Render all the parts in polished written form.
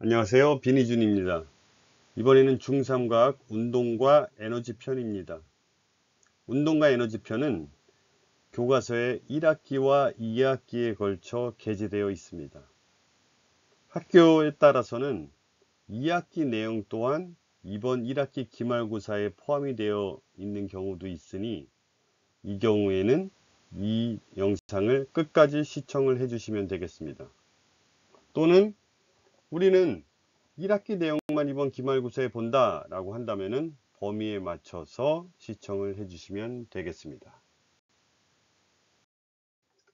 안녕하세요. 비니준입니다. 이번에는 중3과학 운동과 에너지 편입니다. 운동과 에너지 편은 교과서에 1학기와 2학기에 걸쳐 게재되어 있습니다. 학교에 따라서는 2학기 내용 또한 이번 1학기 기말고사에 포함이 되어 있는 경우도 있으니 이 경우에는 이 영상을 끝까지 시청을 해주시면 되겠습니다. 또는 우리는 1학기 내용만 이번 기말고사에 본다 라고 한다면 범위에 맞춰서 시청을 해주시면 되겠습니다.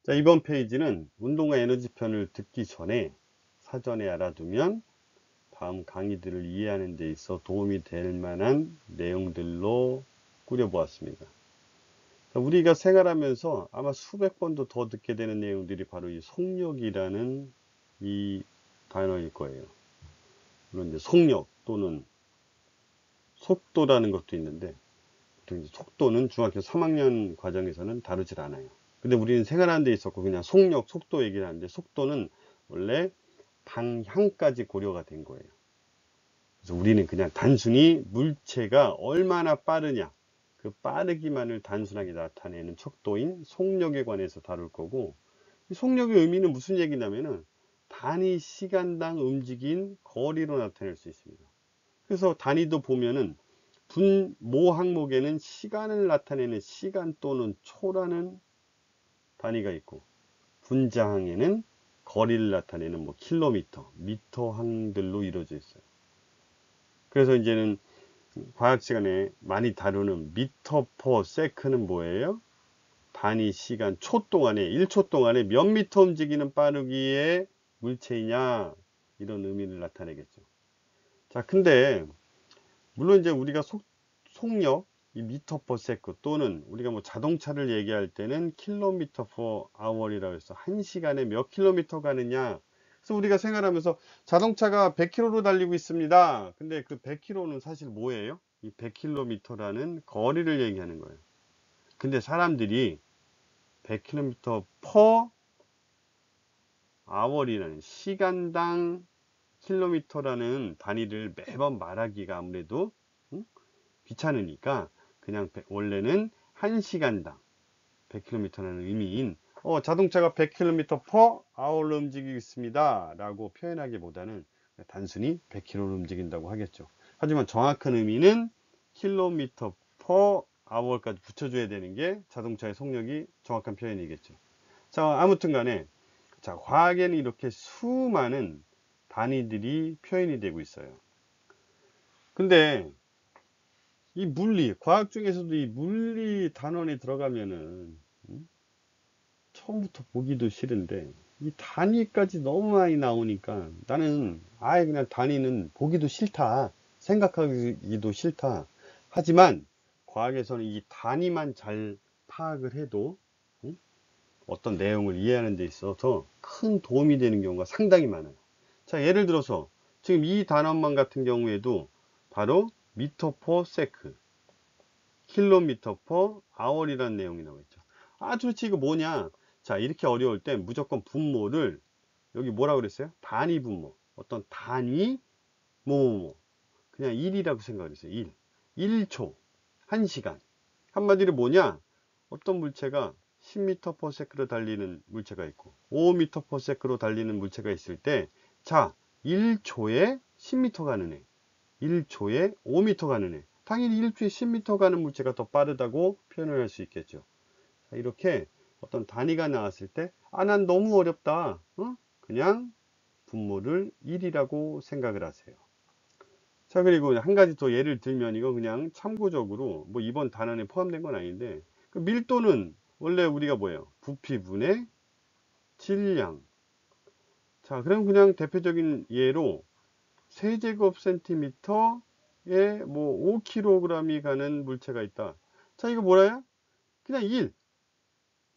자, 이번 페이지는 운동과 에너지 편을 듣기 전에 사전에 알아두면 다음 강의들을 이해하는 데 있어 도움이 될 만한 내용들로 꾸려보았습니다. 자, 우리가 생활하면서 아마 수백 번도 더 듣게 되는 내용들이 바로 이 속력이라는 이 단어일 거예요. 물론 이제 속력 또는 속도라는 것도 있는데 속도는 중학교 3학년 과정에서는 다루질 않아요. 근데 우리는 생활하는 데 있었고 그냥 속력, 속도 얘기를 하는데 속도는 원래 방향까지 고려가 된 거예요. 그래서 우리는 그냥 단순히 물체가 얼마나 빠르냐 그 빠르기만을 단순하게 나타내는 척도인 속력에 관해서 다룰 거고, 이 속력의 의미는 무슨 얘기냐면은 단위 시간당 움직인 거리로 나타낼 수 있습니다. 그래서 단위도 보면은 모 항목에는 시간을 나타내는 시간 또는 초라는 단위가 있고, 분자항에는 거리를 나타내는 뭐 킬로미터, 미터 항들로 이루어져 있어요. 그래서 이제는 과학 시간에 많이 다루는 미터 퍼 세크는 뭐예요? 단위 시간 초 동안에 1초 동안에 몇 미터 움직이는 빠르기의 물체이냐, 이런 의미를 나타내겠죠. 자, 근데 물론 이제 우리가 속력, 이 미터 퍼 세크 또는 우리가 뭐 자동차를 얘기할 때는 킬로미터 퍼 아워리라고 해서 1시간에 몇 킬로미터 가느냐. 그래서 우리가 생활하면서 자동차가 100km로 달리고 있습니다. 근데 그 100km는 사실 뭐예요? 이 100km라는 거리를 얘기하는 거예요. 근데 사람들이 100km 퍼 아워리라는 시간당 킬로미터라는 단위를 매번 말하기가 아무래도 귀찮으니까 그냥 원래는 1시간당 100km라는 의미인 자동차가 100km per hour로 움직이고 있습니다 라고 표현하기보다는 단순히 100km로 움직인다고 하겠죠. 하지만 정확한 의미는 km per hour까지 붙여줘야 되는 게 자동차의 속력이 정확한 표현이겠죠. 자, 아무튼 간에 자, 과학에는 이렇게 수많은 단위들이 표현이 되고 있어요. 근데 이 물리, 과학 중에서도 이 물리 단원에 들어가면은 처음부터 보기도 싫은데 이 단위까지 너무 많이 나오니까 나는 아예 그냥 단위는 보기도 싫다, 생각하기도 싫다. 하지만 과학에서는 이 단위만 잘 파악을 해도 어떤 내용을 이해하는 데 있어서 큰 도움이 되는 경우가 상당히 많아요. 자, 예를 들어서 지금 이 단원만 같은 경우에도 바로 미터 퍼 세크, 킬로미터 퍼 아워리라는 내용이 나와 있죠. 아, 도대체 이거 뭐냐? 자, 이렇게 어려울 땐 무조건 분모를 여기 뭐라고 그랬어요? 단위 분모. 어떤 단위 그냥 1이라고 생각을 했어요. 1. 1초, 1시간. 한마디로 뭐냐? 어떤 물체가 10m per sec로 달리는 물체가 있고 5m per sec로 달리는 물체가 있을 때, 자, 1초에 10m 가는 애, 1초에 5m 가는 애, 당연히 1초에 10m 가는 물체가 더 빠르다고 표현을 할 수 있겠죠. 자, 이렇게 어떤 단위가 나왔을 때, 아, 난 너무 어렵다. 그냥 분모를 1이라고 생각을 하세요. 자, 그리고 한 가지 더 예를 들면, 이건 그냥 참고적으로 뭐 이번 단원에 포함된 건 아닌데, 그 밀도는 원래 우리가 뭐예요? 부피분의 질량. 자, 그럼 그냥 대표적인 예로 세제곱 센티미터에 뭐 5kg이 가는 물체가 있다. 자, 이거 뭐라요? 그냥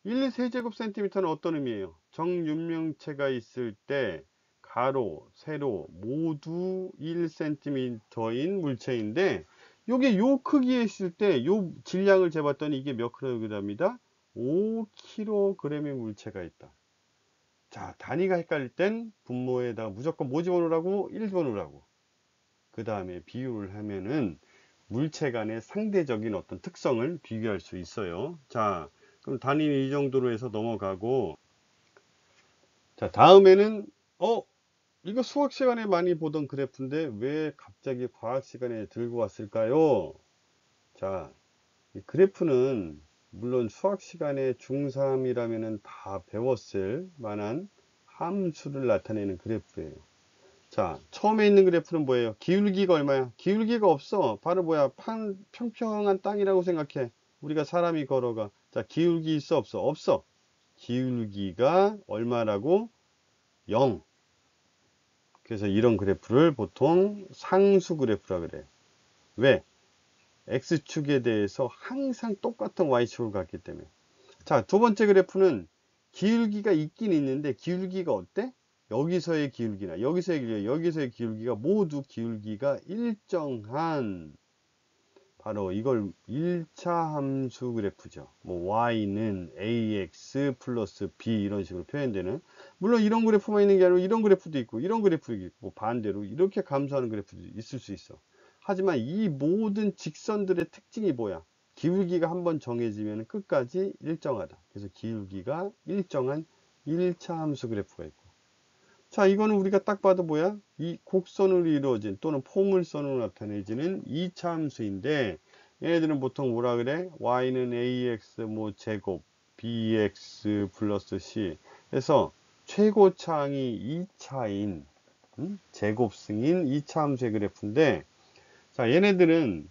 1 세제곱 센티미터는 어떤 의미예요? 정육면체가 있을 때 가로, 세로 모두 1cm인 물체인데, 요게 요 크기에 있을 때 요 질량을 재봤더니 이게 몇 kg입니다? 5kg의 물체가 있다. 자, 단위가 헷갈릴 땐 분모에다가 무조건 뭐 집어넣으라고? 1 집어넣으라고. 그 다음에 비율을 하면은 물체 간의 상대적인 어떤 특성을 비교할 수 있어요. 자, 그럼 단위는 이 정도로 해서 넘어가고, 자, 다음에는, 이거 수학 시간에 많이 보던 그래프인데 왜 갑자기 과학 시간에 들고 왔을까요? 자, 이 그래프는 물론 수학 시간에 중3이라면 다 배웠을 만한 함수를 나타내는 그래프예요. 자, 처음에 있는 그래프는 뭐예요? 기울기가 얼마야? 기울기가 없어. 바로 뭐야? 평평한 땅이라고 생각해. 우리가 사람이 걸어가. 자, 기울기 있어? 없어? 없어. 기울기가 얼마라고? 0. 그래서 이런 그래프를 보통 상수 그래프라 그래. 왜? X축에 대해서 항상 똑같은 Y축을 갖기 때문에. 자, 두 번째 그래프는 기울기가 있긴 있는데 기울기가 어때? 여기서의 기울기나 여기서의 기울기가 모두 기울기가 일정한, 바로 이걸 1차 함수 그래프죠. 뭐 y는 ax 플러스 b 이런 식으로 표현되는, 물론 이런 그래프만 있는 게 아니고 이런 그래프도 있고 이런 그래프도 있고 반대로 이렇게 감소하는 그래프도 있을 수 있어. 하지만 이 모든 직선들의 특징이 뭐야? 기울기가 한번 정해지면 끝까지 일정하다. 그래서 기울기가 일정한 1차 함수 그래프가 있고, 자, 이거는 우리가 딱 봐도 뭐야? 이 곡선으로 이루어진 또는 포물선으로 나타내지는 2차 함수인데, 얘네들은 보통 뭐라 그래? y는 ax 뭐 제곱 bx 플러스 c 해서 최고차항이 2차인 제곱승인 2차 함수의 그래프인데, 자, 얘네들은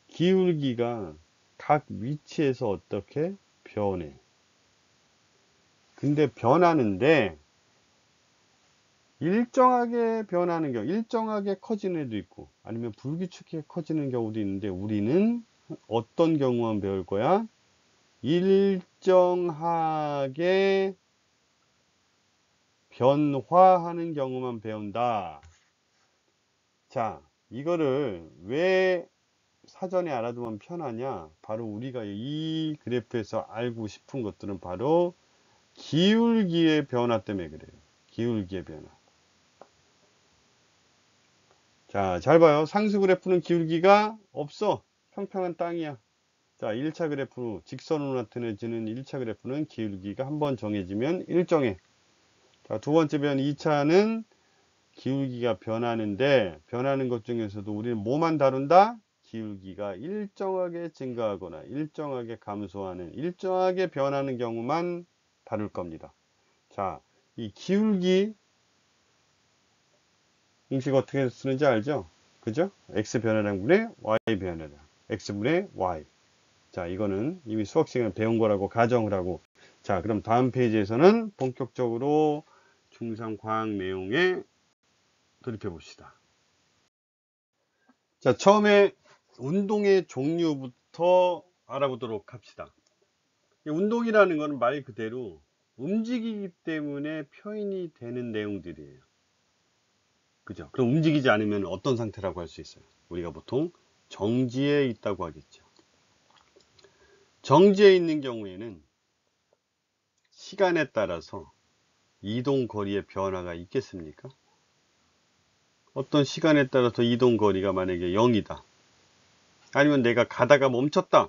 기울기가 각 위치에서 어떻게 변해? 근데 변하는데 일정하게 변하는 경우, 일정하게 커지는 애도 있고 아니면 불규칙하게 커지는 경우도 있는데, 우리는 어떤 경우만 배울 거야? 일정하게 변화하는 경우만 배운다. 자, 이거를 왜 사전에 알아두면 편하냐? 바로 우리가 이 그래프에서 알고 싶은 것들은 바로 기울기의 변화 때문에 그래요. 기울기의 변화. 자, 잘 봐요. 상수 그래프는 기울기가 없어. 평평한 땅이야. 자, 1차 그래프, 직선으로 나타내지는 1차 그래프는 기울기가 한번 정해지면 일정해. 자, 두 번째 변 2차는 기울기가 변하는데, 변하는 것 중에서도 우리는 뭐만 다룬다? 기울기가 일정하게 증가하거나 일정하게 감소하는, 일정하게 변하는 경우만 다룰 겁니다. 자, 이 기울기 공식 어떻게 쓰는지 알죠? 그죠? x 변화량분의 y 변화량, x분의 y. 자, 이거는 이미 수학 시간에 배운 거라고 가정을 하고, 자, 그럼 다음 페이지에서는 본격적으로 중3 과학 내용에 돌입해 봅시다. 자, 처음에 운동의 종류부터 알아보도록 합시다. 이 운동이라는 것은 말 그대로 움직이기 때문에 표현이 되는 내용들이에요. 그죠? 그럼 움직이지 않으면 어떤 상태라고 할 수 있어요? 우리가 보통 정지에 있다고 하겠죠. 정지에 있는 경우에는 시간에 따라서 이동 거리의 변화가 있겠습니까? 어떤 시간에 따라서 이동 거리가 만약에 0이다. 아니면 내가 가다가 멈췄다.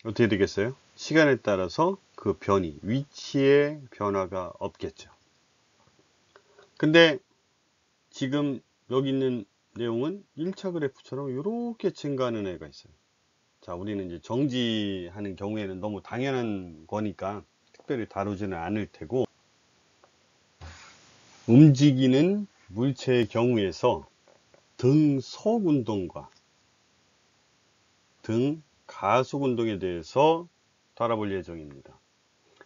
어떻게 되겠어요? 시간에 따라서 그 변이, 위치의 변화가 없겠죠. 근데 지금 여기 있는 내용은 1차 그래프처럼 이렇게 증가하는 애가 있어요. 자, 우리는 이제 정지하는 경우에는 너무 당연한 거니까 특별히 다루지는 않을 테고, 움직이는 물체의 경우에서 등속 운동과 등 가속 운동에 대해서 다뤄볼 예정입니다.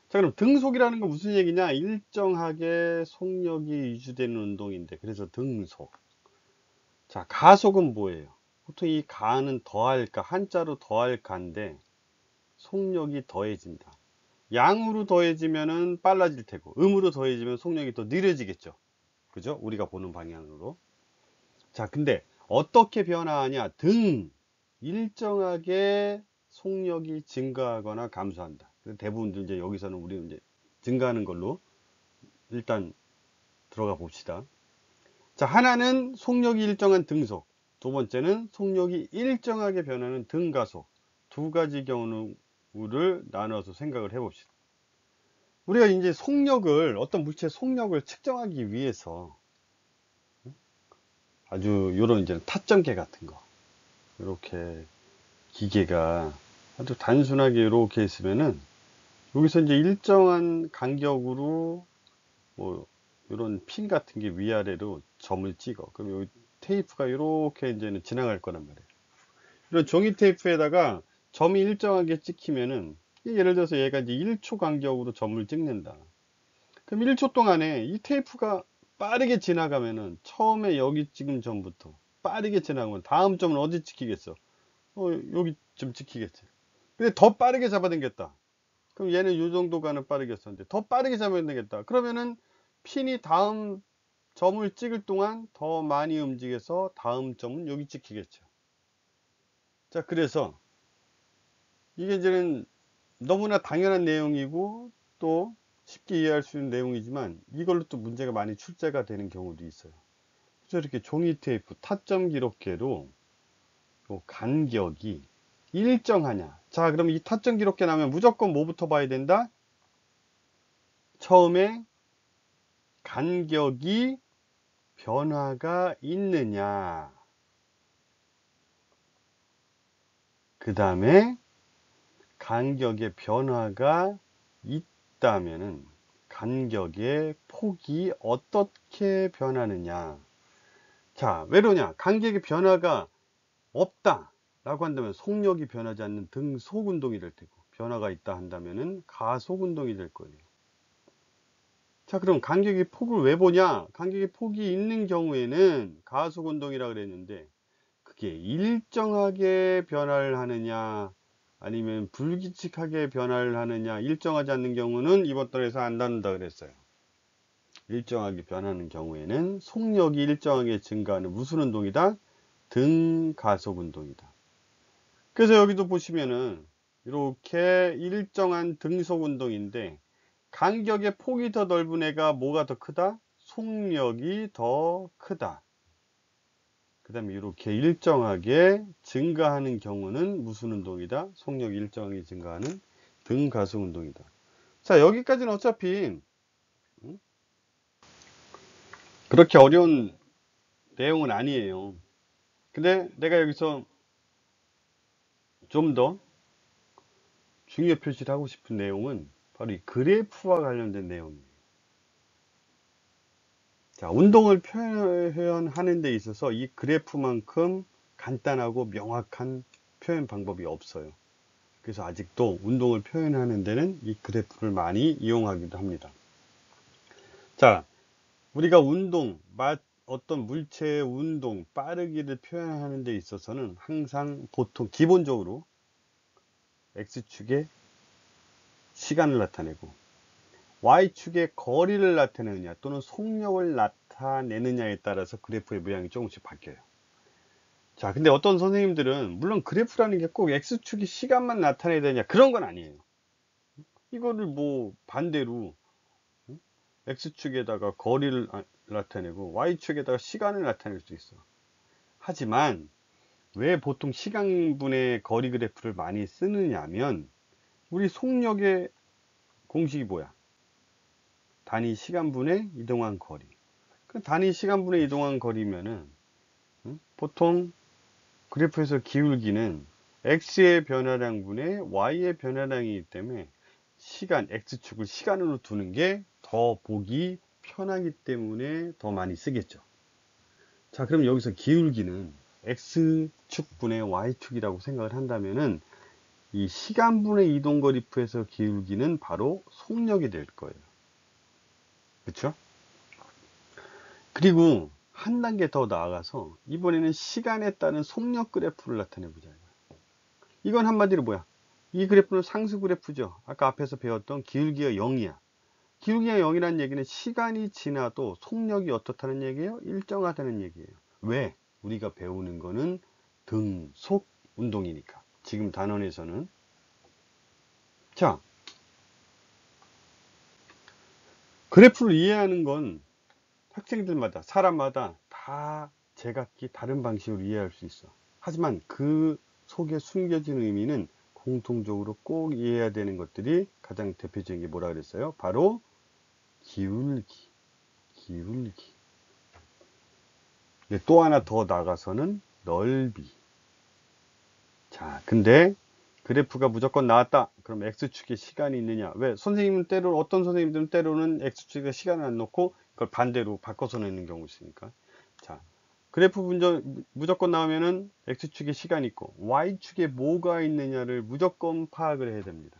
자, 그럼 등속이라는 건 무슨 얘기냐? 일정하게 속력이 유지되는 운동인데, 그래서 등속. 자, 가속은 뭐예요? 보통 이 가는 더할까, 한자로 더할까인데 속력이 더해진다. 양으로 더해지면은 빨라질 테고, 음으로 더해지면 속력이 더 느려지겠죠. 그죠? 우리가 보는 방향으로. 자, 근데 어떻게 변화하냐? 일정하게 속력이 증가하거나 감소한다. 대부분 이제 여기서는 우리 이제 증가하는 걸로 일단 들어가 봅시다. 자, 하나는 속력이 일정한 등속, 두 번째는 속력이 일정하게 변하는 등가속. 두 가지 경우를 나눠서 생각을 해 봅시다. 우리가 이제 속력을, 어떤 물체의 속력을 측정하기 위해서 아주 요런 이제 타점계 같은 거, 이렇게 기계가 아주 단순하게 이렇게 있으면은 여기서 이제 일정한 간격으로 뭐 이런 핀 같은 게 위아래로 점을 찍어. 그럼 여기 테이프가 이렇게 이제는 지나갈 거란 말이에요. 이런 종이 테이프에다가 점이 일정하게 찍히면은, 예를 들어서 얘가 이제 1초 간격으로 점을 찍는다. 그럼 1초 동안에 이 테이프가 빠르게 지나가면은, 처음에 여기 찍은 점부터 빠르게 지나가면 다음 점은 어디 찍히겠어? 여기 좀 찍히겠지. 근데 더 빠르게 잡아당겼다. 그럼 얘는 이 정도가는 빠르게 썼는데 더 빠르게 잡아당겼다. 그러면은 핀이 다음 점을 찍을 동안 더 많이 움직여서 다음 점은 여기 찍히겠죠. 자, 그래서 이게 이제는 너무나 당연한 내용이고 또 쉽게 이해할 수 있는 내용이지만, 이걸로 또 문제가 많이 출제가 되는 경우도 있어요. 그래서 이렇게 종이 테이프 타점 기록계로 간격이 일정하냐. 자, 그럼 이 타점 기록계 나면 무조건 뭐부터 봐야 된다? 처음에 간격이 변화가 있느냐, 그 다음에 간격의 변화가 있다면은 간격의 폭이 어떻게 변하느냐. 자, 왜 그러냐? 간격의 변화가 없다 라고 한다면 속력이 변하지 않는 등속 운동이 될 테고, 변화가 있다 한다면은 가속 운동이 될 거예요. 자, 그럼 간격의 폭을 왜 보냐? 간격의 폭이 있는 경우에는 가속 운동이라 그랬는데, 그게 일정하게 변화를 하느냐 아니면 불규칙하게 변화를 하느냐. 일정하지 않는 경우는 이번 달에서 안 다룬다 그랬어요. 일정하게 변하는 경우에는 속력이 일정하게 증가하는 무슨 운동이다? 등가속 운동이다. 그래서 여기도 보시면은 이렇게 일정한 등속 운동인데, 간격의 폭이 더 넓은 애가 뭐가 더 크다? 속력이 더 크다. 그 다음에 이렇게 일정하게 증가하는 경우는 무슨 운동이다? 속력이 일정하게 증가하는 등가속 운동이다. 자, 여기까지는 어차피 그렇게 어려운 내용은 아니에요. 근데 내가 여기서 좀 더 중요 표시를 하고 싶은 내용은 바로 이 그래프와 관련된 내용이에요. 자, 운동을 표현하는 데 있어서 이 그래프만큼 간단하고 명확한 표현 방법이 없어요. 그래서 아직도 운동을 표현하는 데는 이 그래프를 많이 이용하기도 합니다. 자, 우리가 운동, 어떤 물체의 운동, 빠르기를 표현하는 데 있어서는 항상 보통 기본적으로 X축에 시간을 나타내고 Y축에 거리를 나타내느냐 또는 속력을 나타내느냐에 따라서 그래프의 모양이 조금씩 바뀌어요. 자, 근데 어떤 선생님들은 물론 그래프라는 게 꼭 X축이 시간만 나타내야 되냐, 그런 건 아니에요. 이거를 뭐 반대로 X축에다가 거리를 나타내고 Y축에다가 시간을 나타낼 수 있어. 하지만 왜 보통 시간분의 거리 그래프를 많이 쓰느냐면, 우리 속력의 공식이 뭐야? 단위 시간분의 이동한 거리. 그 단위 시간분의 이동한 거리면은 보통 그래프에서 기울기는 X의 변화량분의 Y의 변화량이기 때문에 시간, X축을 시간으로 두는 게 더 보기 편하기 때문에 더 많이 쓰겠죠. 자, 그럼 여기서 기울기는 X축분의 Y축이라고 생각을 한다면은 이 시간분의 이동거리프에서 기울기는 바로 속력이 될 거예요. 그렇죠? 그리고 한 단계 더 나아가서 이번에는 시간에 따른 속력 그래프를 나타내 보자. 이건 한마디로 뭐야? 이 그래프는 상수 그래프죠. 아까 앞에서 배웠던 기울기가 0이야. 기울기가 0이라는 얘기는 시간이 지나도 속력이 어떻다는 얘기예요? 일정하다는 얘기예요. 왜? 우리가 배우는 거는 등속 운동이니까. 지금 단원에서는. 자, 그래프를 이해하는 건 학생들마다, 사람마다 다 제각기 다른 방식으로 이해할 수 있어. 하지만 그 속에 숨겨진 의미는 공통적으로 꼭 이해해야 되는 것들이 가장 대표적인 게 뭐라 그랬어요? 바로 기울기, 기울기. 또 하나 더 나가서는 넓이. 자, 근데 그래프가 무조건 나왔다. 그럼 X축에 시간이 있느냐? 왜? 선생님은 때로, 어떤 선생님들은 때로는 X축에 시간을 안 넣고 그걸 반대로 바꿔서 내는 경우 있으니까. 자, 그래프 무조건 나오면은 X축에 시간이 있고 Y축에 뭐가 있느냐를 무조건 파악을 해야 됩니다.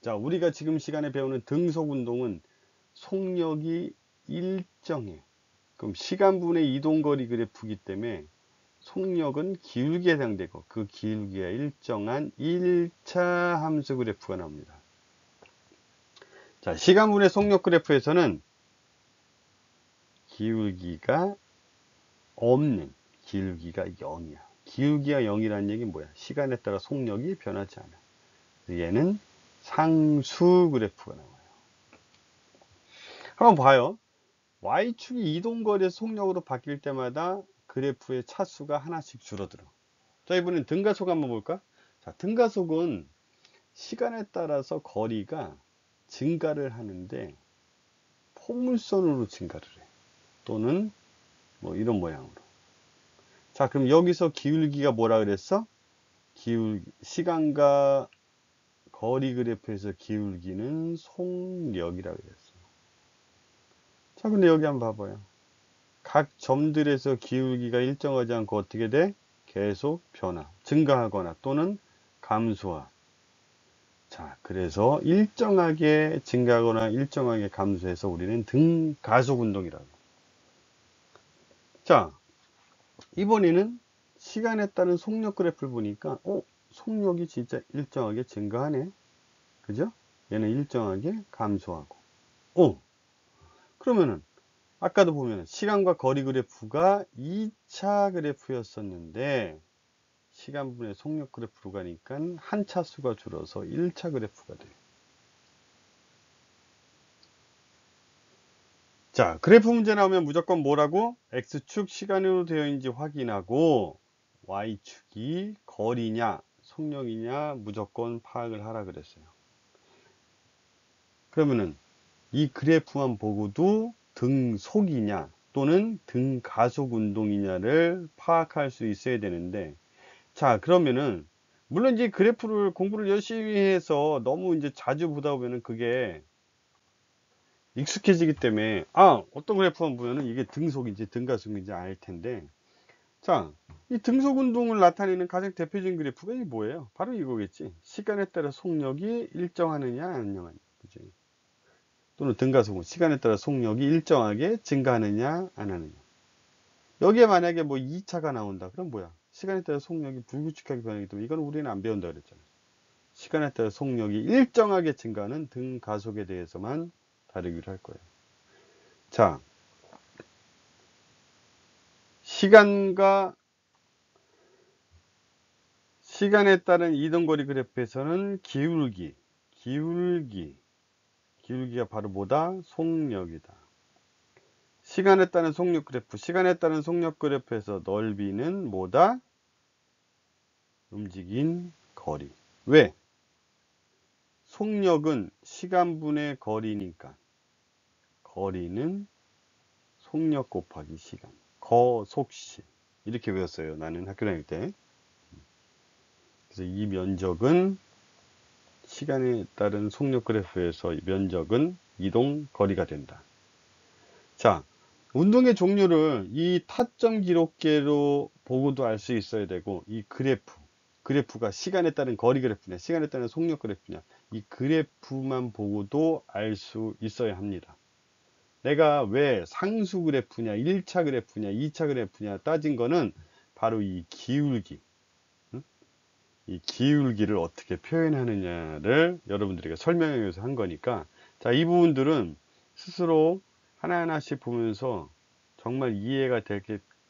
자, 우리가 지금 시간에 배우는 등속 운동은 속력이 일정해. 그럼 시간분의 이동거리 그래프이기 때문에 속력은 기울기에 해당되고 그 기울기가 일정한 1차 함수 그래프가 나옵니다. 자, 시간분의 속력 그래프에서는 기울기가 없는, 기울기가 0이야. 기울기가 0이라는 얘기는 뭐야? 시간에 따라 속력이 변하지 않아. 얘는 상수 그래프가 나와요. 한번 봐요. Y축이 이동거리의 속력으로 바뀔 때마다 그래프의 차수가 하나씩 줄어들어. 자, 이번엔 등가속 한번 볼까? 자, 등가속은 시간에 따라서 거리가 증가를 하는데 포물선으로 증가를 해. 또는 뭐 이런 모양으로. 자, 그럼 여기서 기울기가 뭐라 그랬어? 시간과 거리 그래프에서 기울기는 속력이라고 그랬어. 자, 근데 여기 한번 봐봐요. 각 점들에서 기울기가 일정하지 않고 어떻게 돼? 계속 변화, 증가하거나 또는 감소하. 자, 그래서 일정하게 증가하거나 일정하게 감소해서 우리는 등가속 운동이라고. 자, 이번에는 시간에 따른 속력 그래프를 보니까 속력이 진짜 일정하게 증가하네. 그죠? 얘는 일정하게 감소하고. 그러면은 아까도 보면 시간과 거리 그래프가 2차 그래프였었는데 시간분의 속력 그래프로 가니까 한 차수가 줄어서 1차 그래프가 돼요. 자, 그래프 문제 나오면 무조건 뭐라고? X축 시간으로 되어 있는지 확인하고 Y축이 거리냐 속력이냐 무조건 파악을 하라 그랬어요. 그러면은 이 그래프만 보고도 등속이냐 또는 등가속 운동이냐를 파악할 수 있어야 되는데, 자, 그러면은 물론 이제 그래프를 공부를 열심히 해서 너무 이제 자주 보다 보면은 그게 익숙해지기 때문에 어떤 그래프만 보면은 이게 등속인지 등가속인지 알 텐데, 자, 이 등속 운동을 나타내는 가장 대표적인 그래프가 이게 뭐예요? 바로 이거겠지. 시간에 따라 속력이 일정하느냐 아니냐, 그지? 또는 등가속은 시간에 따라 속력이 일정하게 증가하느냐 안 하느냐. 여기에 만약에 뭐 2차가 나온다. 그럼 뭐야? 시간에 따라 속력이 불규칙하게 변하기 때문에 이건 우리는 안 배운다 그랬잖아. 시간에 따라 속력이 일정하게 증가하는 등가속에 대해서만 다루기로 할 거예요. 자, 시간에 따른 이동거리 그래프에서는 기울기가 바로 뭐다? 속력이다. 시간에 따른 속력 그래프, 시간에 따른 속력 그래프에서 넓이는 뭐다? 움직인 거리. 왜? 속력은 시간분의 거리니까 거리는 속력 곱하기 시간. 거속시. 이렇게 배웠어요. 나는 학교 다닐 때. 그래서 이 면적은 시간에 따른 속력 그래프에서 면적은 이동 거리가 된다. 자, 운동의 종류를 이 타점 기록계로 보고도 알 수 있어야 되고, 이 그래프가 시간에 따른 거리 그래프냐, 시간에 따른 속력 그래프냐, 이 그래프만 보고도 알 수 있어야 합니다. 내가 왜 상수 그래프냐, 1차 그래프냐, 2차 그래프냐 따진 거는 바로 이 기울기, 이 기울기를 어떻게 표현하느냐를 여러분들에게 설명하기 위해서 한 거니까, 자, 이 부분들은 스스로 하나하나씩 보면서 정말 이해가 될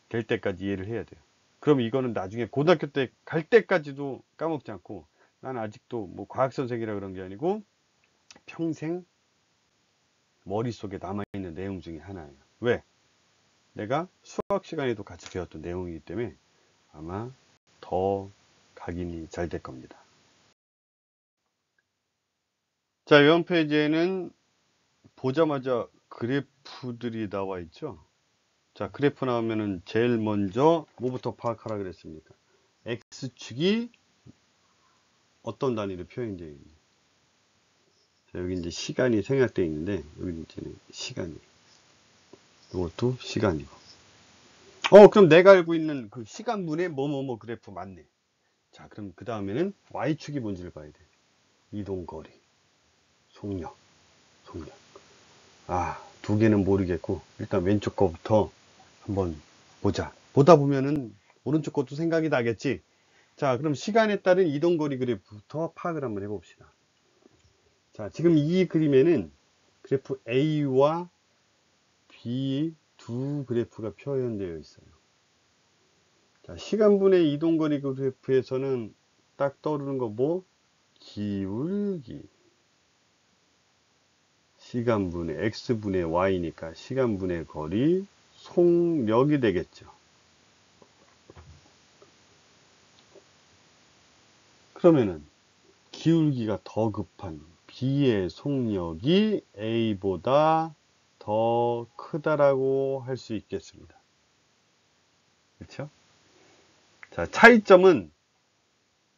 때까지 이해를 해야 돼요. 그럼 이거는 나중에 고등학교 때 갈 때까지도 까먹지 않고, 난 아직도 뭐 과학 선생이라 그런 게 아니고 평생 머릿속에 남아있는 내용 중에 하나예요. 왜? 내가 수학 시간에도 같이 배웠던 내용이기 때문에 아마 더 각인이 잘 될 겁니다. 자, 이번 페이지에는 보자마자 그래프들이 나와 있죠. 자, 그래프 나오면은 제일 먼저 뭐부터 파악하라 그랬습니까? X축이 어떤 단위로 표현되어 있는지. 자, 여기 이제 시간이 생략되어 있는데, 여기 이제는 시간이. 이것도 시간이고. 그럼 내가 알고 있는 그 시간분의 뭐뭐뭐 그래프 맞네. 자, 그럼 그 다음에는 Y축이 뭔지를 봐야 돼. 이동거리, 속력. 두 개는 모르겠고, 일단 왼쪽 거부터 한번 보자. 보다 보면은 오른쪽 것도 생각이 나겠지. 자, 그럼 시간에 따른 이동거리 그래프부터 파악을 한번 해봅시다. 자, 지금 이 그림에는 그래프 A와 B 두 그래프가 표현되어 있어요. 자, 시간분의 이동거리 그래프에서는 딱 떠오르는 거 뭐? 기울기. 시간분의 x분의 y니까 시간분의 거리, 속력이 되겠죠. 그러면은 기울기가 더 급한 B의 속력이 A보다 더 크다라고 할 수 있겠습니다. 그렇죠? 자, 차이점은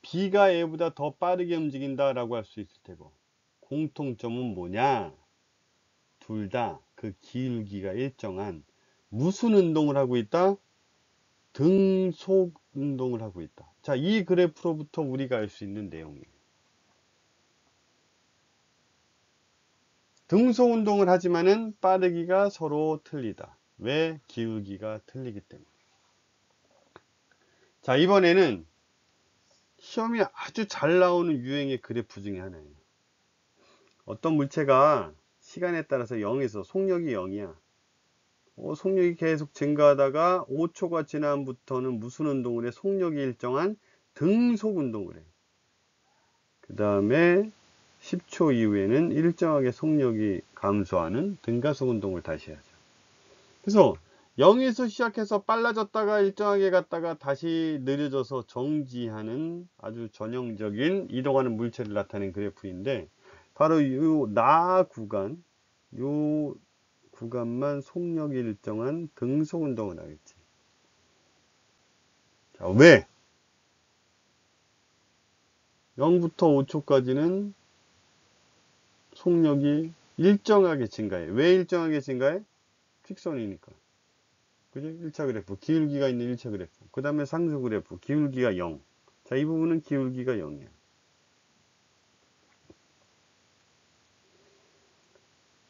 B가 A보다 더 빠르게 움직인다라고 할 수 있을 테고, 공통점은 뭐냐? 둘 다 그 기울기가 일정한 무슨 운동을 하고 있다? 등속 운동을 하고 있다. 자, 이 그래프로부터 우리가 알 수 있는 내용이에요. 등속 운동을 하지만은 빠르기가 서로 틀리다. 왜? 기울기가 틀리기 때문에. 자, 이번에는 시험이 아주 잘 나오는 유행의 그래프 중에 하나예요. 어떤 물체가 시간에 따라서 0에서 속력이 0이야. 속력이 계속 증가하다가 5초가 지남부터는 무슨 운동을 해? 속력이 일정한 등속 운동을 해. 그 다음에 10초 이후에는 일정하게 속력이 감소하는 등가속 운동을 다시 하죠. 그래서 0에서 시작해서 빨라졌다가 일정하게 갔다가 다시 느려져서 정지하는 아주 전형적인 이동하는 물체를 나타낸 그래프인데, 바로 요 구간만 속력이 일정한 등속 운동을 하겠지. 자, 왜? 0부터 5초까지는 속력이 일정하게 증가해. 왜 일정하게 증가해? 픽선이니까. 그죠? 1차 그래프, 기울기가 있는 1차 그래프. 그 다음에 상수 그래프, 기울기가 0. 자, 이 부분은 기울기가 0이야.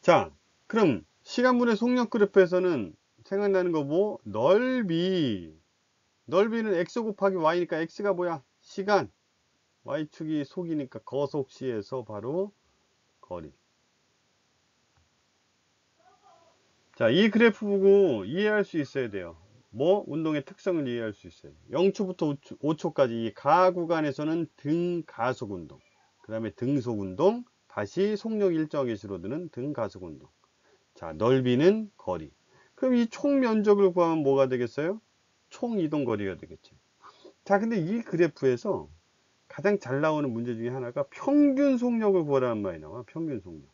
자, 그럼 시간분의 속력 그래프에서는 생각나는 거 뭐? 넓이는 x 곱하기 y니까 x가 뭐야? 시간. y축이 속이니까 거속시에서 바로 거리. 자, 이 그래프 보고 이해할 수 있어야 돼요. 뭐? 운동의 특성을 이해할 수 있어요. 0초부터 5초까지 이 가 구간에서는 등가속 운동, 그 다음에 등속 운동, 다시 속력 일정하게 줄어드는 등가속 운동. 자, 넓이는 거리. 그럼 이 총 면적을 구하면 뭐가 되겠어요? 총 이동 거리가 되겠죠. 자, 근데 이 그래프에서 가장 잘 나오는 문제 중에 하나가 평균 속력을 구하라는 말이 나와. 평균 속력.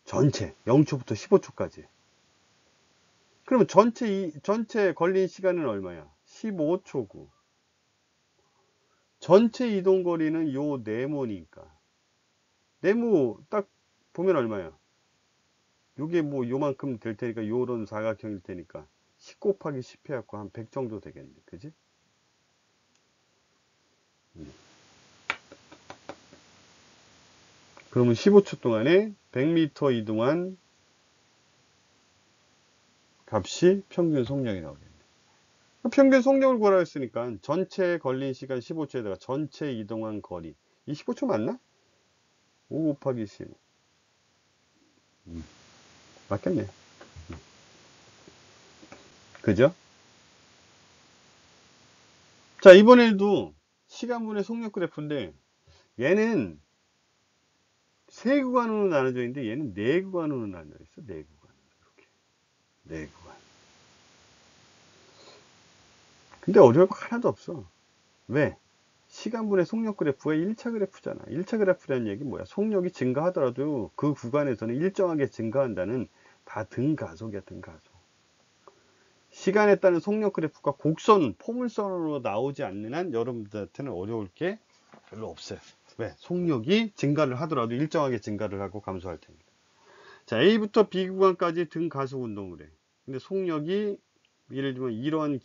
전체 0초부터 15초까지. 그러면 전체 걸린 시간은 얼마야? 15초고. 전체 이동 거리는 요 네모니까. 네모 딱 보면 얼마야? 요게 뭐 요만큼 될 테니까, 요런 사각형일 테니까 10 곱하기 10 해갖고 한 100 정도 되겠네. 그지? 그러면 15초 동안에 100m 이동한 값이 평균 속력이 나오겠네. 평균 속력을 구하라 했으니까 전체 걸린 시간 15초에다가 전체 이동한 거리. 이 15초 맞나? 5 곱하기 10. 맞겠네. 그죠? 자, 이번에도 시간분의 속력 그래프인데, 얘는 세 구간으로 나눠져 있는데 얘는 네 구간으로 나눠져 있어. 네 구간. 이렇게. 네 구간. 근데 어려울 거 하나도 없어. 왜? 시간분의 속력 그래프가 1차 그래프잖아. 1차 그래프라는 얘기 뭐야? 속력이 증가하더라도 그 구간에서는 일정하게 증가한다는 다 등가속이야, 등가속. 시간에 따른 속력 그래프가 곡선, 포물선으로 나오지 않는 한 여러분들한테는 어려울 게 별로 없어요. 왜? 속력이 증가를 하더라도 일정하게 증가를 하고 감소할 테니까. 자, A부터 B 구간까지 등가속 운동을 해. 근데 속력이 예를 들면 이러한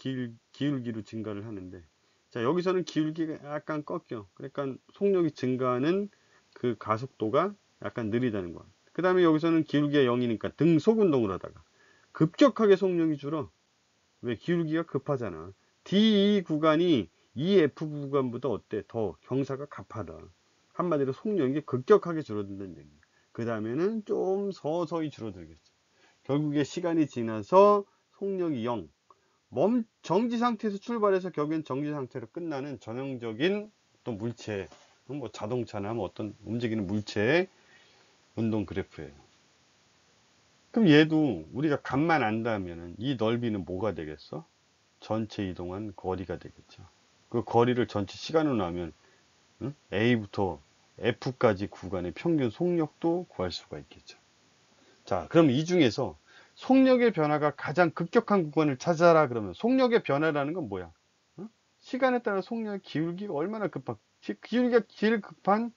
기울기로 증가를 하는데, 자, 여기서는 기울기가 약간 꺾여. 그러니까 속력이 증가하는 그 가속도가 약간 느리다는 거야. 그 다음에 여기서는 기울기가 0이니까 등속 운동을 하다가 급격하게 속력이 줄어. 왜? 기울기가 급하잖아. D 구간이 EF 구간보다 어때? 더 경사가 가파다. 한마디로 속력이 급격하게 줄어든다는 얘기야. 그 다음에는 좀 서서히 줄어들겠죠. 결국에 시간이 지나서 속력이 0. 정지 상태에서 출발해서 결국엔 정지 상태로 끝나는 전형적인 어떤 물체, 뭐 자동차나 뭐 어떤 움직이는 물체의 운동 그래프예요. 그럼 얘도 우리가 값만 안다면은 이 넓이는 뭐가 되겠어? 전체 이동한 거리가 되겠죠. 그 거리를 전체 시간으로 나면 A부터 F까지 구간의 평균 속력도 구할 수가 있겠죠. 자, 그럼 이 중에서 속력의 변화가 가장 급격한 구간을 찾아라. 그러면 속력의 변화라는 건 뭐야? 시간에 따라 속력의 기울기가 얼마나 기울기가 제일 급한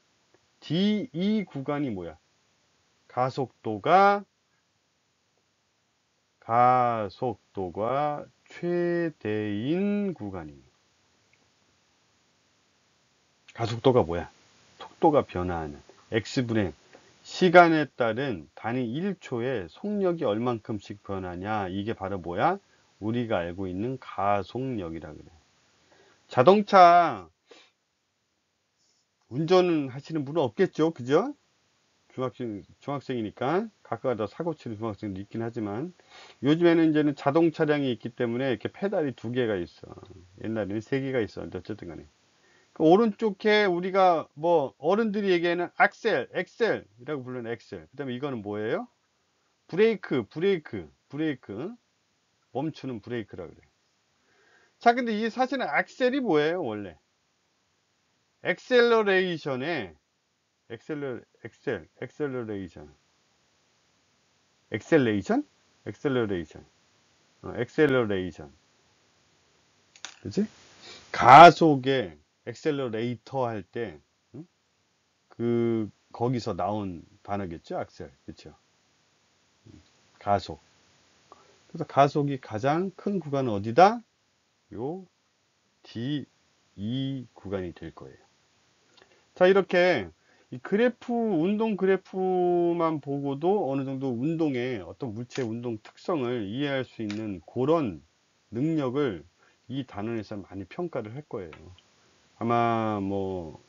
D2 구간이 뭐야? 가속도가 최대인 구간이에요. 가속도가 뭐야? 속도가 변화하는 x분의 시간에 따른 단위 1초에 속력이 얼만큼씩 변하냐. 이게 바로 뭐야? 우리가 알고 있는 가속력이라 그래. 자동차 운전하시는 분은 없겠죠, 그죠? 중학생이니까 가끔가다 사고 치는 중학생도 있긴 하지만 요즘에는 이제는 자동 차량이 있기 때문에 이렇게 페달이 두 개가 있어. 옛날에는 세 개가 있었는데 어쨌든 간에 그 오른쪽에 우리가 뭐 어른들이 얘기하는 엑셀이라고 부르는 엑셀. 그다음에 이거는 뭐예요? 브레이크 멈추는 브레이크라 그래. 자, 근데 이 사실은 엑셀이 뭐예요, 원래? 엑셀러레이션에 엑셀러레이션 엑셀러레이션 엑셀러레이션 그치? 가속에 엑셀러레이터 할 때 거기서 나온 단어겠죠, 악셀. 그쵸? 가속. 그래서 가속이 가장 큰 구간은 어디다? 요 D2 구간이 될 거예요. 자, 이렇게 이 운동 그래프만 보고도 어느 정도 운동의 어떤 물체의 운동 특성을 이해할 수 있는 그런 능력을 이 단원에서 많이 평가를 할 거예요. 아마 뭐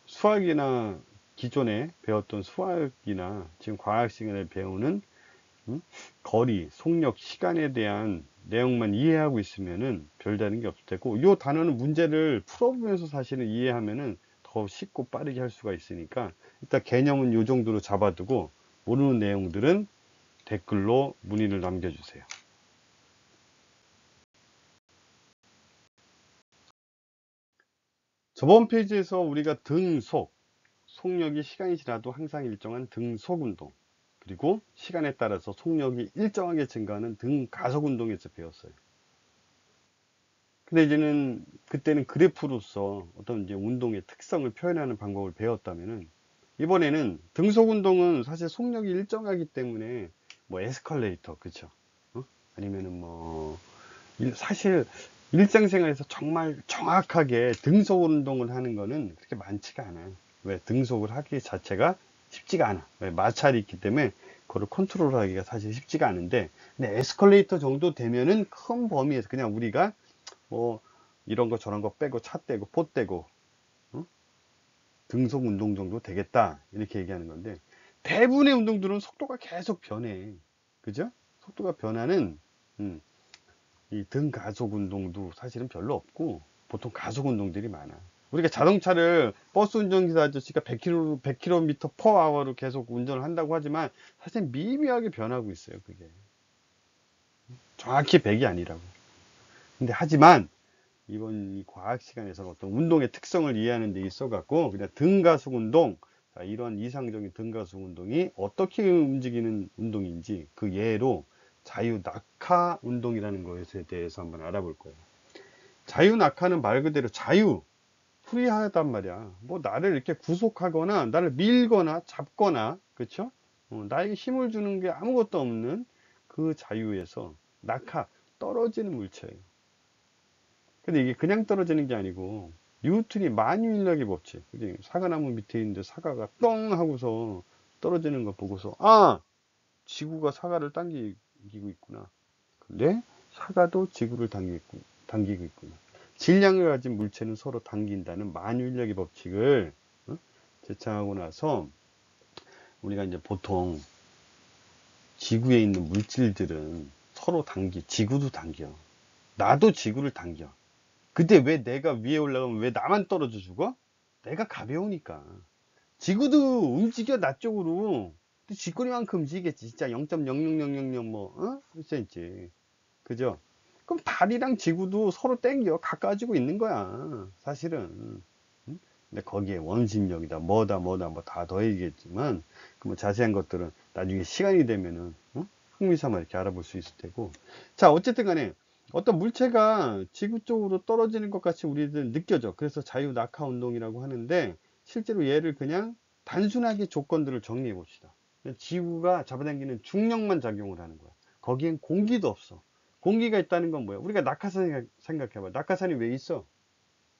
수학이나 기존에 배웠던 수학이나 지금 과학 시간에 배우는 거리, 속력, 시간에 대한 내용만 이해하고 있으면은 별다른 게 없을 테고, 이 단어는 문제를 풀어보면서 사실은 이해하면은 더 쉽고 빠르게 할 수가 있으니까 일단 개념은 이 정도로 잡아두고 모르는 내용들은 댓글로 문의를 남겨주세요. 저번 페이지에서 우리가 속력이 시간이 지나도 항상 일정한 등속 운동, 그리고 시간에 따라서 속력이 일정하게 증가하는 등가속 운동에서 배웠어요. 근데 이제는 그때는 그래프로서 어떤 이제 운동의 특성을 표현하는 방법을 배웠다면은 이번에는 등속 운동은 사실 속력이 일정하기 때문에 뭐 에스컬레이터, 그쵸? 아니면은 뭐 사실 일상생활에서 정말 정확하게 등속 운동을 하는 거는 그렇게 많지가 않아요. 왜? 등속을 하기 자체가 쉽지가 않아. 왜? 마찰이 있기 때문에 그걸 컨트롤 하기가 사실 쉽지가 않은데, 근데 에스컬레이터 정도 되면은 큰 범위에서 그냥 우리가 뭐 이런 거 저런 거 빼고 차 떼고 포 떼고 등속 운동 정도 되겠다 이렇게 얘기하는 건데, 대부분의 운동들은 속도가 계속 변해. 그죠? 속도가 변하는 음, 이 등 가속 운동도 사실은 별로 없고 보통 가속 운동들이 많아. 우리가 자동차를 버스 운전기사 아저씨가 100km per hour로 계속 운전을 한다고 하지만 사실 미미하게 변하고 있어요. 그게 정확히 100이 아니라고. 근데 하지만 이번 이 과학 시간에서는 어떤 운동의 특성을 이해하는 데 있어 갖고 그냥 등가속 운동, 자, 이런 이상적인 등가속 운동이 어떻게 움직이는 운동인지 그 예로 자유 낙하 운동이라는 것에 대해서 한번 알아볼 거예요. 자유 낙하는 말 그대로 자유, 프리하단 말이야. 뭐 나를 이렇게 구속하거나 나를 밀거나 잡거나, 그렇죠? 나에게 힘을 주는 게 아무것도 없는 그 자유에서 낙하, 떨어지는 물체예요. 근데 이게 그냥 떨어지는 게 아니고 뉴턴이 만유인력의 법칙. 그지? 사과나무 밑에 있는데 사과가 뻥 하고서 떨어지는 거 보고서 아, 지구가 사과를 당기고 있구나. 근데 사과도 지구를 당기고 있구나. 질량을 가진 물체는 서로 당긴다는 만유인력의 법칙을 제창하고 나서 우리가 이제 보통 지구에 있는 물질들은 서로 지구도 당겨. 나도 지구를 당겨. 근데 왜 내가 위에 올라가면 왜 나만 떨어져 죽어? 내가 가벼우니까. 지구도 움직여, 나 쪽으로. 쥐꼬리만큼 움직이겠지. 진짜 0.00000 뭐, cm. 그죠? 그럼 달이랑 지구도 서로 땡겨. 가까워지고 있는 거야. 사실은. 응? 근데 거기에 원심력이다. 뭐다, 뭐 다 더해지겠지만, 그 뭐 자세한 것들은 나중에 시간이 되면은, 흥미삼아 이렇게 알아볼 수 있을 테고. 자, 어쨌든 간에, 어떤 물체가 지구 쪽으로 떨어지는 것 같이 우리들 느껴져. 그래서 자유 낙하 운동이라고 하는데, 실제로 얘를 그냥 단순하게 조건들을 정리해 봅시다. 지구가 잡아당기는 중력만 작용을 하는 거야. 거기엔 공기도 없어. 공기가 있다는 건 뭐야? 우리가 낙하산 생각해봐. 낙하산이 왜 있어?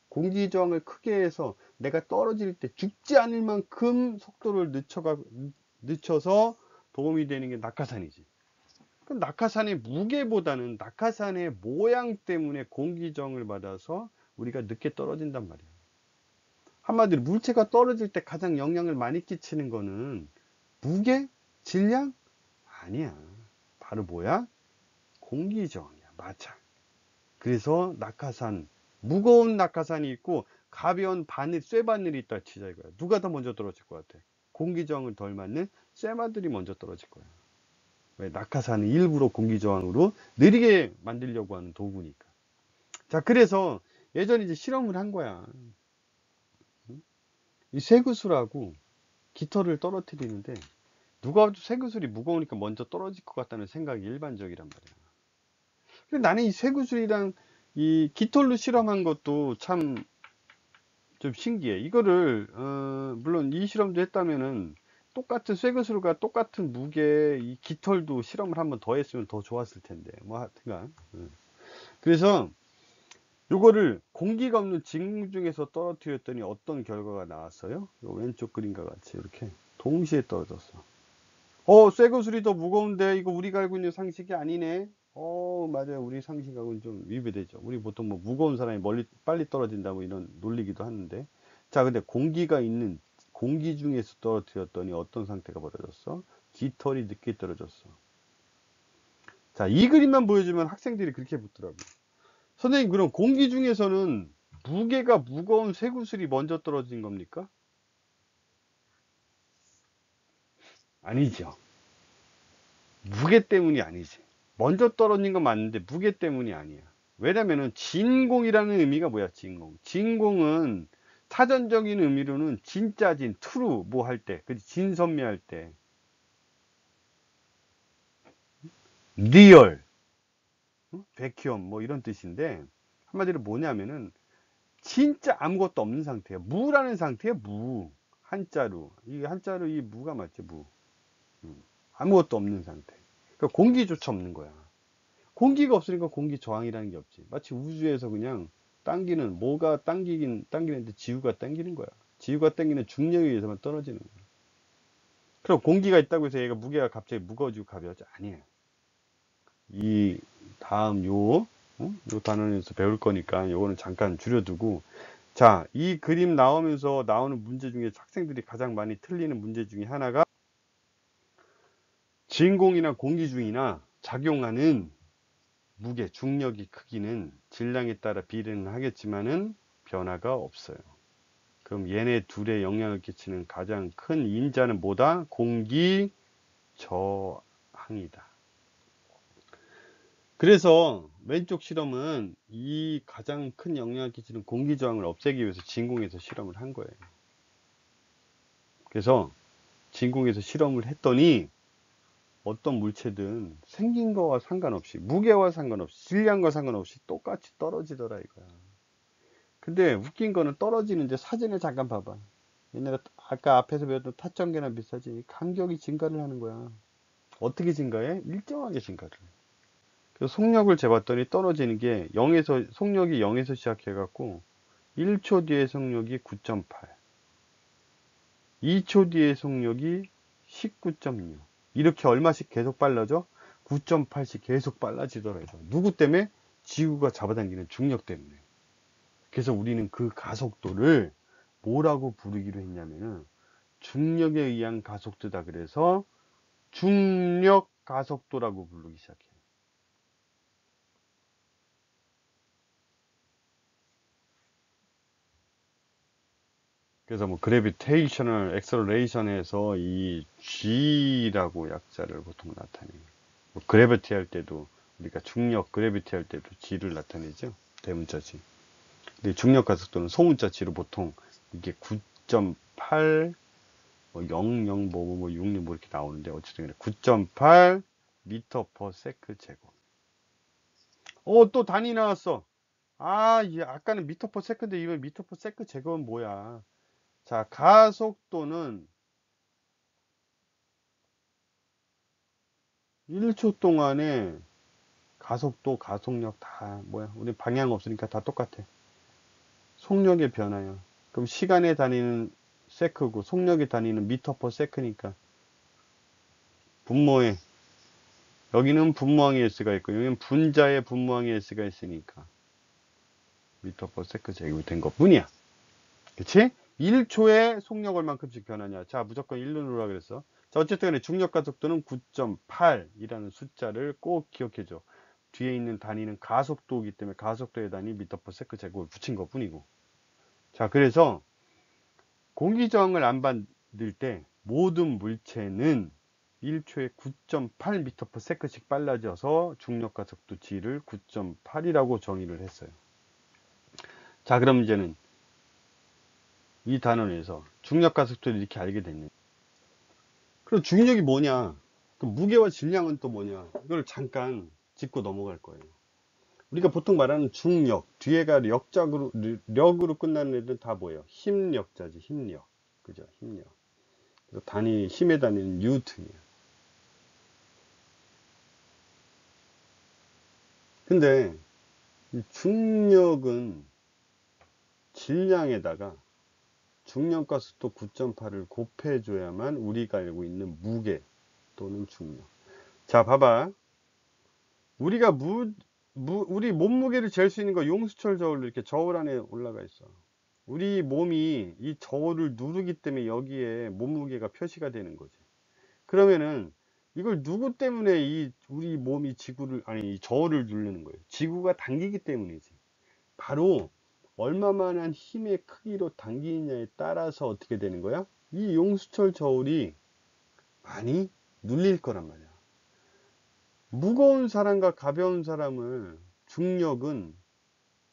공기 저항을 크게 해서 내가 떨어질 때 죽지 않을 만큼 속도를 늦춰서 도움이 되는 게 낙하산이지. 그 낙하산의 무게보다는 낙하산의 모양 때문에 공기 저항을 받아서 우리가 늦게 떨어진단 말이야. 한마디로 물체가 떨어질 때 가장 영향을 많이 끼치는 거는 무게? 질량? 아니야. 바로 뭐야? 공기 저항이야. 맞아. 그래서 낙하산, 무거운 낙하산이 있고 가벼운 쇠바늘이 있다 치자 이거야. 누가 더 먼저 떨어질 것 같아? 공기 저항을 덜 맞는 쇠바늘이 먼저 떨어질 거야. 왜? 낙하산은 일부러 공기 저항으로 느리게 만들려고 하는 도구니까. 자, 그래서 예전에 이제 실험을 한 거야. 이 쇠구슬하고 깃털을 떨어뜨리는데 누가 봐도 쇠구슬이 무거우니까 먼저 떨어질 것 같다는 생각이 일반적이란 말이야. 근데 나는 이 쇠구슬이랑 이 깃털로 실험한 것도 참 좀 신기해. 이거를 물론 이 실험도 했다면은 똑같은 쇠구슬과 똑같은 무게 이 깃털도 실험을 한번 더 했으면 더 좋았을 텐데 뭐 하여튼간 그래서 요거를 공기가 없는 진공 중에서 떨어뜨렸더니 어떤 결과가 나왔어요? 요 왼쪽 그림과 같이 이렇게 동시에 떨어졌어. 쇠구슬이 더 무거운데 이거 우리가 알고 있는 상식이 아니네. 맞아요. 우리 상식하고는 좀 위배되죠. 우리 보통 뭐 무거운 사람이 빨리 떨어진다 뭐 이런 논리기도 하는데. 자, 근데 공기가 있는 공기 중에서 떨어뜨렸더니 어떤 상태가 벌어졌어? 깃털이 늦게 떨어졌어. 자, 이 그림만 보여주면 학생들이 그렇게 묻더라고. 선생님, 그럼 공기 중에서는 무게가 무거운 쇠구슬이 먼저 떨어진 겁니까? 아니죠. 무게 때문이 아니지. 먼저 떨어진 건 맞는데 무게 때문이 아니야. 왜냐면은 진공이라는 의미가 뭐야? 진공은 사전적인 의미로는 진짜 트루 뭐 할 때, 그 진선미할 때, 리얼, 백현 뭐 이런 뜻인데 한마디로 뭐냐면은 진짜 아무것도 없는 상태야. 무라는 상태야. 무. 한자로. 이 한자로 이 무가 맞지? 무. 아무것도 없는 상태. 그러니까 공기조차 없는 거야. 공기가 없으니까 공기 저항이라는 게 없지. 마치 우주에서 그냥 뭐가 당기는데 지구가 당기는 거야. 지구가 당기는 중력에 의해서만 떨어지는 거야. 그럼 공기가 있다고 해서 얘가 무게가 갑자기 무거워지고 가벼워져? 아니에요. 이 다음 요 단원에서 배울 거니까 요거는 잠깐 줄여두고, 자, 이 그림 나오면서 나오는 문제 중에 학생들이 가장 많이 틀리는 문제 중에 하나가 진공이나 공기 중이나 작용하는 무게, 중력의 크기는 질량에 따라 비례는 하겠지만은 변화가 없어요. 그럼 얘네 둘에 영향을 끼치는 가장 큰 인자는 뭐다? 공기 저항이다. 그래서 왼쪽 실험은 이 가장 큰 영향을 끼치는 공기 저항을 없애기 위해서 진공에서 실험을 한 거예요. 그래서 진공에서 실험을 했더니 어떤 물체든 생긴 거와 상관없이, 무게와 상관없이, 질량과 상관없이 똑같이 떨어지더라 이거야. 근데 웃긴 거는 떨어지는데 사진을 잠깐 봐봐. 옛날에 아까 앞에서 배웠던 타점계랑 비슷하지. 간격이 증가를 하는 거야. 어떻게 증가해? 일정하게 증가를 해. 그래서 속력을 재봤더니 떨어지는 게 0에서, 속력이 0에서 시작해갖고 1초 뒤에 속력이 9.8, 2초 뒤에 속력이 19.6. 이렇게 얼마씩 계속 빨라져? 9.8씩 계속 빨라지더라고요. 누구 때문에? 지구가 잡아당기는 중력 때문에. 그래서 우리는 그 가속도를 뭐라고 부르기로 했냐면은 중력에 의한 가속도다. 그래서 중력 가속도라고 부르기 시작해요. 그래서 뭐 그래비테이셔널 액셀러레이션에서 이 G라고 약자를 보통 나타내요. 뭐 그래비티 할 때도 우리가 중력 그래비티 할 때도 G를 나타내죠. 대문자 G. 근데 중력 가속도는 소문자 G로 보통 이게 9.8 뭐 00, 66, 뭐 이렇게 나오는데, 어쨌든 9.8 미터 퍼 세크 제곱. 또 단위 나왔어. 아까는 미터 퍼 세컨드, 이번 미터 퍼 세크 제곱은 뭐야? 자, 가속도는 1초 동안에 가속도, 가속력 다 뭐야? 우리 방향 없으니까 다 똑같아. 속력의 변화야. 그럼 시간의 단위는 세크고 속력의 단위는 미터 퍼 세크니까 분모에, 여기는 분모항의 S가 있고 여기는 분자의 분모항의 S가 있으니까 미터 퍼 세크 제곱이 된 것 뿐이야. 그치? 1초에 속력 얼만큼씩 변하냐. 자, 무조건 1로 누르라 그랬어. 자, 어쨌든 간에 중력 가속도는 9.8이라는 숫자를 꼭 기억해줘. 뒤에 있는 단위는 가속도이기 때문에 가속도의 단위 미터 퍼 세크 제곱을 붙인 것 뿐이고. 자, 그래서 공기저항을 안 받을 때 모든 물체는 1초에 9.8 미터 퍼 세크씩 빨라져서 중력 가속도 G를 9.8이라고 정의를 했어요. 자, 그럼 이제는 이 단원에서 중력 가속도를 이렇게 알게 됐네. 그럼 중력이 뭐냐? 그럼 무게와 질량은 또 뭐냐? 이걸 잠깐 짚고 넘어갈 거예요. 우리가 보통 말하는 중력, 뒤에가 력으로 끝나는 애들은 다 뭐예요? 힘력자지, 힘력. 그죠? 힘력. 그래서 단위, 힘의 단위는 뉴턴이에요. 근데 이 중력은 질량에다가 중력가속도 9.8을 곱해줘야만 우리가 알고 있는 무게 또는 중력. 자, 봐봐. 우리가 우리 몸무게를 잴 수 있는 거 용수철 저울로 이렇게 저울 안에 올라가 있어. 우리 몸이 이 저울을 누르기 때문에 여기에 몸무게가 표시가 되는 거지. 그러면은 이걸 누구 때문에 우리 몸이 이 저울을 누르는 거예요? 지구가 당기기 때문이지. 바로 얼마만한 힘의 크기로 당기느냐에 따라서 어떻게 되는 거야? 이 용수철 저울이 많이 눌릴 거란 말이야. 무거운 사람과 가벼운 사람을 중력은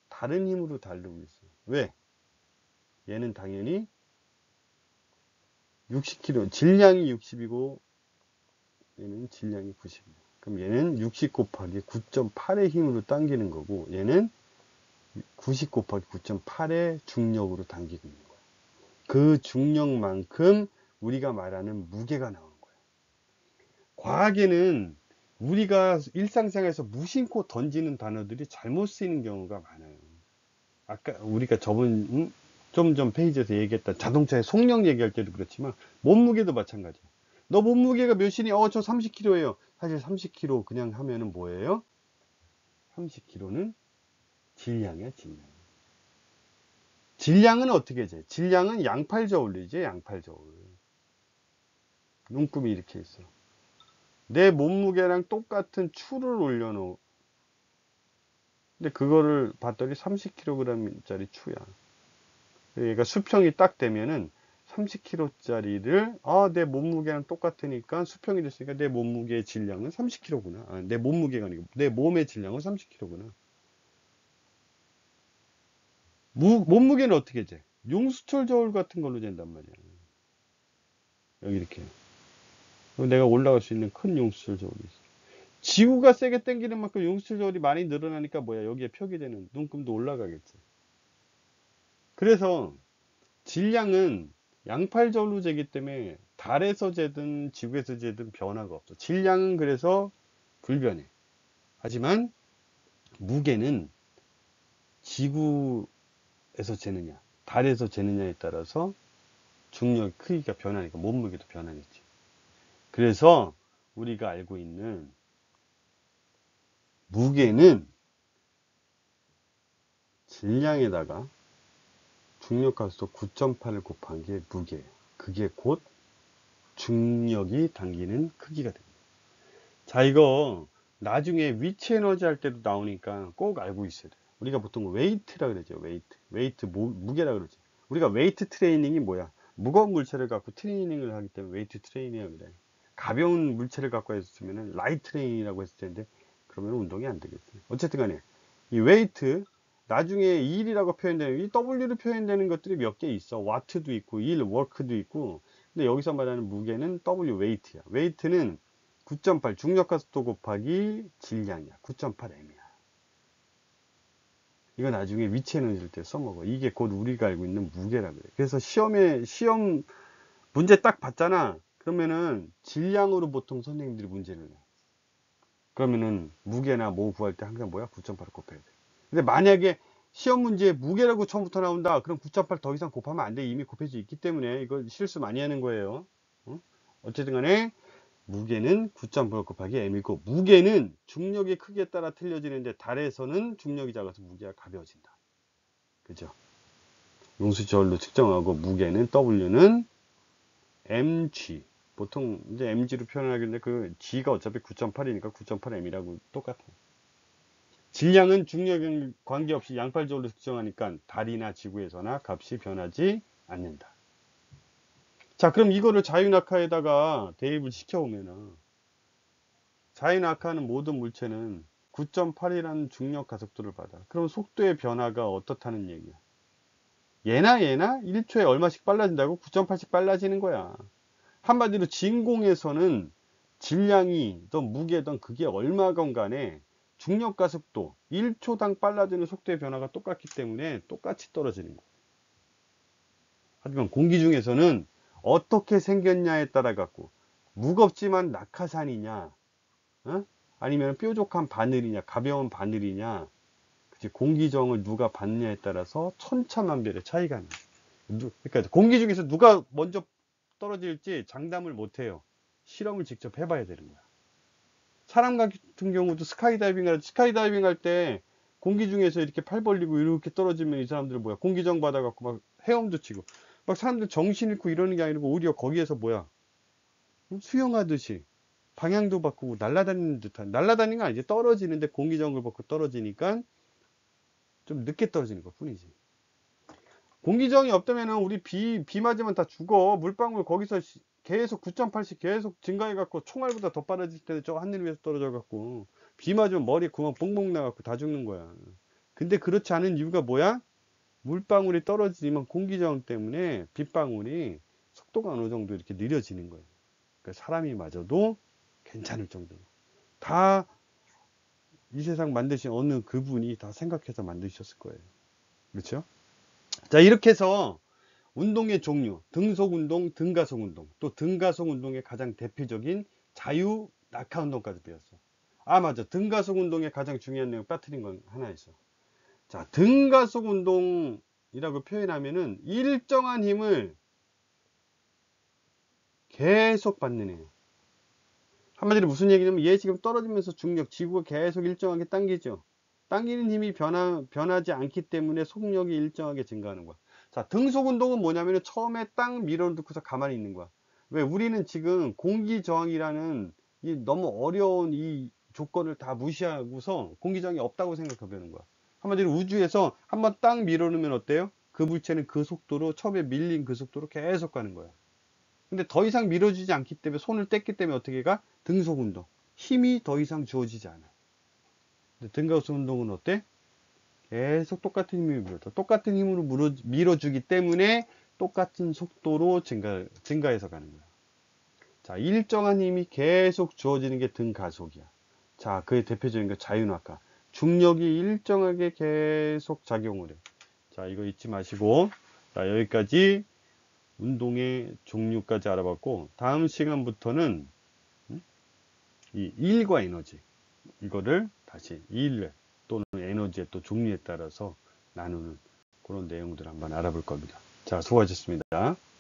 다른 힘으로 다루고 있어. 왜? 얘는 당연히 60kg, 질량이 60이고 얘는 질량이 90이야. 그럼 얘는 60 곱하기 9.8의 힘으로 당기는 거고 얘는 90 곱하기 9.8의 중력으로 당기고 있는 거야. 그 중력만큼 우리가 말하는 무게가 나오는 거야. 과학에는 우리가 일상생활에서 무심코 던지는 단어들이 잘못 쓰이는 경우가 많아요. 아까 우리가 좀 전 페이지에서 얘기했던 자동차의 속력 얘기할 때도 그렇지만 몸무게도 마찬가지야. 너 몸무게가 몇이니? 저 30kg예요. 사실 30kg 그냥 하면은 뭐예요? 30kg는 질량이야, 질량. 질량은 어떻게 재? 질량은 양팔 저울이지, 양팔 저울. 눈금이 이렇게 있어. 내 몸무게랑 똑같은 추를 올려놓. 근데 그거를 봤더니 30kg짜리 추야. 그러니까 수평이 딱 되면은 30kg짜리를 내 몸무게랑 똑같으니까 수평이 됐으니까 내 몸무게의 질량은 30kg구나. 내 몸무게가 아니고 내 몸의 질량은 30kg구나. 몸무게는 어떻게 재? 용수철 저울 같은 걸로 잰단 말이야. 여기 이렇게. 내가 올라갈 수 있는 큰 용수철 저울이 있어. 지구가 세게 당기는 만큼 용수철 저울이 많이 늘어나니까 뭐야? 여기에 표기되는 눈금도 올라가겠지. 그래서 질량은 양팔 저울로 재기 때문에 달에서 재든 지구에서 재든 변화가 없어. 질량은 그래서 불변해. 하지만 무게는 지구에서 재느냐, 달에서 재느냐에 따라서 중력 크기가 변하니까 몸무게도 변하겠지. 그래서 우리가 알고 있는 무게는 질량에다가 중력가속도 9.8을 곱한 게 무게예요. 그게 곧 중력이 당기는 크기가 됩니다. 자, 이거 나중에 위치 에너지 할 때도 나오니까 꼭 알고 있어야 돼요. 우리가 보통 웨이트라 그러죠. 웨이트 무게라 그러지. 우리가 웨이트 트레이닝이 뭐야? 무거운 물체를 갖고 트레이닝을 하기 때문에 웨이트 트레이닝이라고 그래. 가벼운 물체를 갖고 했으면 라이트 트레이닝이라고 했을 텐데 그러면 운동이 안 되겠지. 어쨌든 간에 이 웨이트 나중에 일이라고 표현되는 이 W로 표현되는 것들이 몇 개 있어. 와트도 있고 일, 워크도 있고. 근데 여기서 말하는 무게는 W 웨이트야. 웨이트는 9.8 중력가속도 곱하기 질량이야. 9.8m이야. 이거 나중에 위치 에너지를 때 써먹어. 이게 곧 우리가 알고 있는 무게라 그래. 그래서 시험 문제 딱 봤잖아. 그러면은 질량으로 보통 선생님들이 문제를 내. 그러면은 무게나 뭐 구할 때 항상 뭐야? 9.8을 곱해야 돼. 근데 만약에 시험 문제에 무게라고 처음부터 나온다. 그럼 9.8 더 이상 곱하면 안 돼. 이미 곱해져 있기 때문에 이거 실수 많이 하는 거예요. 어쨌든 간에 무게는 9.8 곱하기 m이고 무게는 중력의 크기에 따라 틀려지는데 달에서는 중력이 작아서 무게가 가벼워진다. 그죠? 용수저울로 측정하고 무게는 W는 mg. 보통 이제 mg로 표현하겠는데 그 g가 어차피 9.8이니까 9.8m이라고 똑같아요. 질량은 중력에 관계없이 양팔저울로 측정하니까 달이나 지구에서나 값이 변하지 않는다. 자, 그럼 이거를 자유낙하에다가 대입을 시켜오면은 자유낙하하는 모든 물체는 9.8이라는 중력 가속도를 받아. 그럼 속도의 변화가 어떻다는 얘기야? 얘나 1초에 얼마씩 빨라진다고? 9.8씩 빨라지는 거야. 한마디로 진공에서는 질량이든 무게든 그게 얼마건 간에 중력 가속도 1초당 빨라지는 속도의 변화가 똑같기 때문에 똑같이 떨어지는 거야. 하지만 공기 중에서는 어떻게 생겼냐에 따라 갖고 무겁지만 낙하산이냐, 아니면 뾰족한 바늘이냐, 가벼운 바늘이냐, 그치? 공기정을 누가 받느냐에 따라서 천차만별의 차이가 나. 그러니까 공기 중에서 누가 먼저 떨어질지 장담을 못 해요. 실험을 직접 해봐야 되는 거야. 사람 같은 경우도 스카이다이빙 할 때 공기 중에서 이렇게 팔 벌리고 이렇게 떨어지면 이 사람들은 뭐야? 공기정 받아갖고 막 헤엄도 치고 막 사람들 정신 잃고 이러는 게 아니고 오히려 거기에서 뭐야? 수영하듯이 방향도 바꾸고 날아다니는 듯한, 날아다니는 건 아니지. 떨어지는데 공기정을 받고 떨어지니까 좀 늦게 떨어지는 것 뿐이지. 공기정이 없다면 우리 비 맞으면 다 죽어. 물방울 거기서 계속 9.8씩 계속 증가해갖고 총알보다 더 빠르질 때 저 하늘 위에서 떨어져갖고 비 맞으면 머리에 구멍 뽕뽕 나갖고 다 죽는 거야. 근데 그렇지 않은 이유가 뭐야? 물방울이 떨어지면 공기저항 때문에 빗방울이 속도가 어느 정도 이렇게 느려지는 거예요. 그러니까 사람이 맞아도 괜찮을 정도로. 다 이 세상 만드신 어느 그분이 다 생각해서 만드셨을 거예요. 그렇죠? 자, 이렇게 해서 운동의 종류, 등속운동, 등가속운동, 또 등가속운동의 가장 대표적인 자유 낙하운동까지 배웠어. 아, 맞아. 등가속운동의 가장 중요한 내용 빠뜨린 건 하나 있어. 자, 등가속운동이라고 표현하면은 일정한 힘을 계속 받는 애예요. 한마디로 무슨 얘기냐면 얘 지금 떨어지면서 중력, 지구가 계속 일정하게 당기죠. 당기는 힘이 변하지 않기 때문에 속력이 일정하게 증가하는 거야. 자, 등속 운동은 뭐냐면 처음에 딱 밀어넣고서 가만히 있는 거야. 왜? 우리는 지금 공기 저항이라는 이 너무 어려운 이 조건을 다 무시하고서 공기 저항이 없다고 생각해보는 거야. 한마디로 우주에서 한번 딱 밀어넣으면 어때요? 그 물체는 그 속도로, 처음에 밀린 그 속도로 계속 가는 거야. 근데 더 이상 밀어주지 않기 때문에, 손을 뗐기 때문에 어떻게 가? 등속 운동. 힘이 더 이상 주어지지 않아. 근데 등가스 운동은 어때? 계속 똑같은 힘을 밀어줘. 똑같은 힘으로 밀어주기 때문에 똑같은 속도로 증가해서 가는 거야. 자, 일정한 힘이 계속 주어지는 게 등가속이야. 자, 그의 대표적인 게 자유낙하. 중력이 일정하게 계속 작용을 해. 자, 이거 잊지 마시고. 자, 여기까지 운동의 종류까지 알아봤고, 다음 시간부터는 이 일과 에너지, 이거를 다시 일 또는 에너지의 또 종류에 따라서 나누는 그런 내용들을 한번 알아볼 겁니다. 자, 수고하셨습니다.